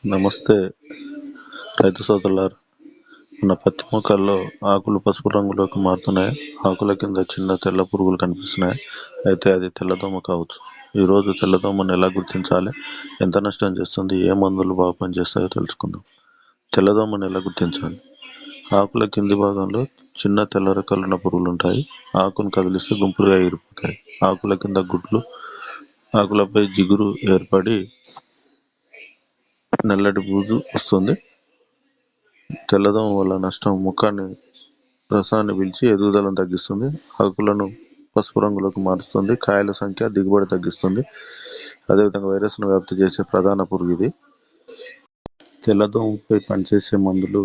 నమస్తే రైతు సోదరులారా. మన పత్తి మొక్కల్లో ఆకులు పసుపు రంగులోకి మారుతున్నాయి. ఆకుల కింద చిన్న తెల్ల పురుగులు కనిపిస్తున్నాయి. అయితే అది తెల్లదోమ కావచ్చు. ఈరోజు తెల్లదోమను ఎలా గుర్తించాలి, ఎంత నష్టం చేస్తుంది, ఏ మందులు బాగా పనిచేస్తాయో తెలుసుకుందాం. తెల్లదోమను ఎలా గుర్తించాలి? ఆకుల కింది భాగంలో చిన్న తెల్ల రెక్కలున్న పురుగులు ఉంటాయి. ఆకును కదిలిస్తే గుంపులుగా ఎగిరిపోతాయి. ఆకుల కింద గుడ్లు, ఆకులపై జిగురు ఏర్పడి నల్లటి బూజు వస్తుంది. తెల్లదోమ వల్ల నష్టం: ముఖాన్ని రసాన్ని పీల్చి ఎదుగుదలను తగ్గిస్తుంది. ఆకులను పసుపు రంగులోకి మారుస్తుంది. కాయల సంఖ్య, దిగుబడి తగ్గిస్తుంది. అదేవిధంగా వైరస్ను వ్యాప్తి చేసే ప్రధాన పురుగు ఇది. తెల్లదోమపై పనిచేసే మందులు: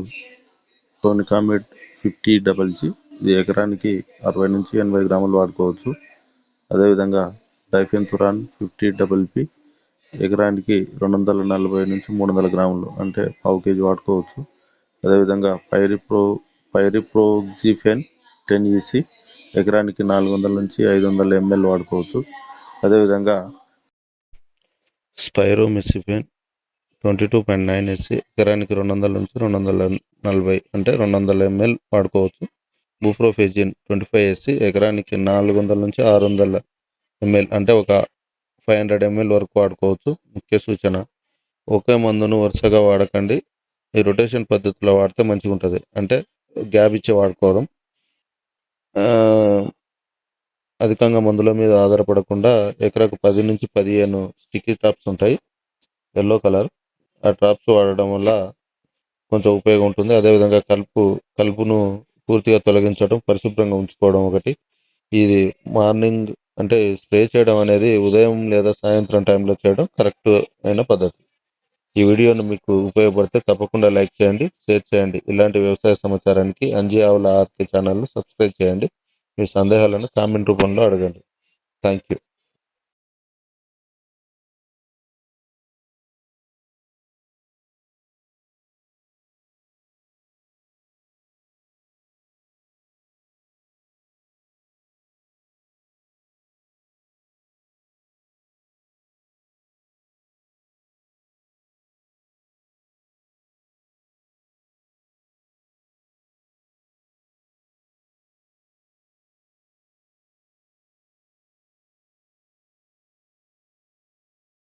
టోనికామిడ్ 50GG, ఇది ఎకరానికి 60 నుంచి 80 గ్రాములు వాడుకోవచ్చు. అదేవిధంగా డైఫెన్తురాన్ 50PP, ఎకరానికి 240 నుంచి 300 గ్రాములు, అంటే పావు కేజీ వాడుకోవచ్చు. అదేవిధంగా పైరిప్రోక్సిఫెన్ 10EC, ఎకరానికి 400 నుంచి 500 ml వాడుకోవచ్చు. అదేవిధంగా స్పైరోమెసిఫెన్ 22.9EC, ఎకరానికి 200 నుంచి 240, అంటే 200 ml వాడుకోవచ్చు. బూప్రోఫెజిన్ 25EC, ఎకరానికి 400 నుంచి 600 ml, అంటే ఒక 500 ml వరకు వాడుకోవచ్చు. ముఖ్య సూచన: ఒకే మందును వరుసగా వాడకండి. ఈ రొటేషన్ పద్ధతిలో వాడితే మంచిగా ఉంటుంది, అంటే గ్యాప్ ఇచ్చి వాడుకోవడం. అధికంగా మందుల మీద ఆధారపడకుండా ఎకరాకు 10 నుంచి 15 స్టిక్కీ ట్రాప్స్ ఉంటాయి, ఎల్లో కలర్. ఆ ట్రాప్స్ వాడడం వల్ల కొంచెం ఉపయోగం ఉంటుంది. అదేవిధంగా కలుపును పూర్తిగా తొలగించడం, పరిశుభ్రంగా ఉంచుకోవడం ఒకటి. ఇది మార్నింగ్, అంటే స్ప్రే చేయడం అనేది ఉదయం లేదా సాయంత్రం టైంలో చేయడం కరెక్ట్ అయిన పద్ధతి. ఈ వీడియోను మీకు ఉపయోగపడితే తప్పకుండా లైక్ చేయండి, షేర్ చేయండి. ఇలాంటి వ్యవసాయ సమాచారానికి అంజీ ఆవుల ఆర్కే ఛానల్ను సబ్స్క్రైబ్ చేయండి. మీ సందేహాలను కామెంట్ రూపంలో అడగండి. Thank you.